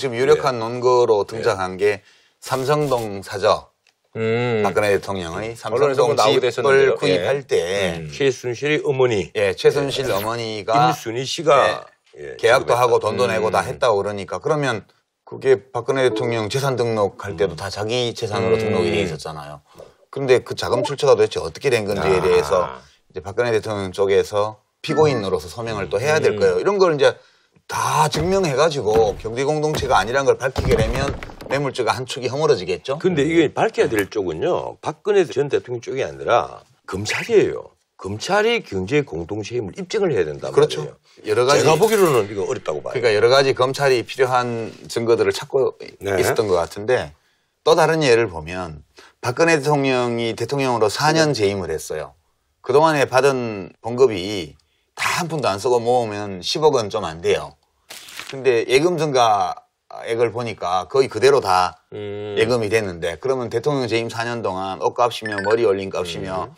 지금 유력한 논거로 등장한 게 삼성동 사저. 박근혜 대통령의 삼성동 집을 구입할 때 최순실의 어머니, 최순실 어머니가 임순희 씨가 계약도 하고 돈도 내고 다 했다고 그러니까 그러면 그게 박근혜 대통령 재산 등록할 때도 다 자기 재산으로 등록이 돼 있었잖아요. 그런데 그 자금 출처가 도대체 어떻게 된 건지에 대해서 이제 박근혜 대통령 쪽에서 피고인으로서 소명을 또 해야 될 거예요. 이런 걸 이제 다 증명해가지고 경제 공동체가 아니란 걸 밝히게 되면 뇌물죄가 한 축이 허물어지겠죠. 근데 이게 밝혀야 될 쪽은요. 박근혜 전 대통령 쪽이 아니라 검찰이에요. 검찰이 경제 공동체임을 입증을 해야 된다. 그렇죠. 말이에요. 여러 가지 제가 보기로는 이거 어렵다고 봐요. 그러니까 여러 가지 검찰이 필요한 증거들을 찾고 있었던 것 같은데 또 다른 예를 보면 박근혜 대통령이 대통령으로 4년 재임을 했어요. 그동안에 받은 봉급이 다 한 푼도 안 쓰고 모으면 10억 원 좀 안 돼요. 근데 예금 증가액을 보니까 거의 그대로 다 예금이 됐는데 그러면 대통령 재임 4년 동안 옷값이며 머리 올린 값이며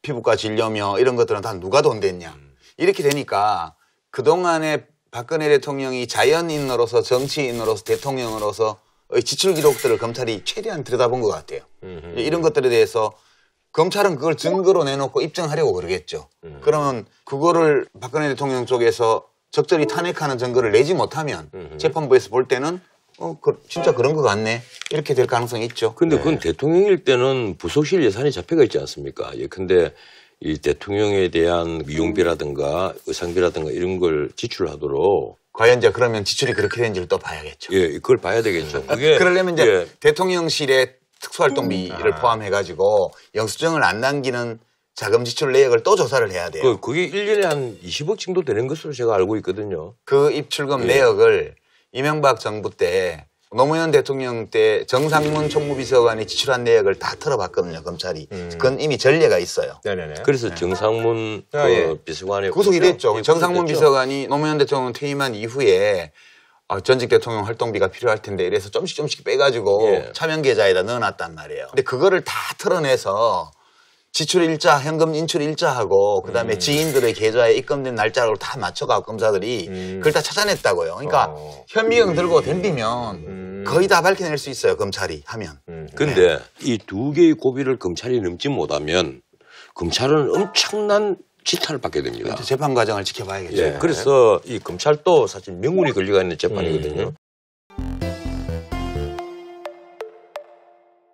피부과 진료며 이런 것들은 다 누가 돈 댔냐. 이렇게 되니까 그동안에 박근혜 대통령이 자연인으로서 정치인으로서 대통령으로서의 지출 기록들을 검찰이 최대한 들여다본 것 같아요. 이런 것들에 대해서 검찰은 그걸 증거로 내놓고 입증하려고 그러겠죠. 그러면 그거를 박근혜 대통령 쪽에서 적절히 탄핵하는 증거를 내지 못하면 재판부에서 볼 때는 진짜 그런 것 같네. 이렇게 될 가능성이 있죠. 근데 그건 대통령일 때는 부속실 예산이 잡혀가 있지 않습니까? 근데 이 대통령에 대한 미용비라든가 의상비라든가 이런 걸 지출하도록 과연 이제 그러면 지출이 그렇게 되는지를 또 봐야겠죠. 그걸 봐야 되겠죠. 그게 그러려면 이제 대통령실의 특수활동비를 포함해가지고 영수증을 안 남기는 자금 지출 내역을 또 조사를 해야 돼요. 그게 1년에 한 20억 정도 되는 것으로 제가 알고 있거든요. 그 입출금 내역을 이명박 정부 때 노무현 대통령 때 정상문 총무비서관이 지출한 내역을 다 털어봤거든요, 검찰이. 그건 이미 전례가 있어요. 네네네. 그래서 정상문 비서관이 구속이 됐죠. 정상문 비서관이 노무현 대통령 퇴임한 이후에 전직 대통령 활동비가 필요할 텐데 이래서 조금씩 빼가지고 차명계좌에다 넣어놨단 말이에요. 근데 그거를 다 털어내서 지출 일자, 현금 인출 일자하고 그다음에 지인들의 계좌에 입금된 날짜로 다 맞춰가고 검사들이 그걸 다 찾아냈다고요. 그러니까 현미경 들고 덤비면 거의 다 밝혀낼 수 있어요. 검찰이 하면. 근데 이 두 개의 고비를 검찰이 넘지 못하면 검찰은 엄청난 지탄을 받게 됩니다. 재판 과정을 지켜봐야겠죠. 그래서 이 검찰도 사실 명운이 걸려가 있는 재판이거든요.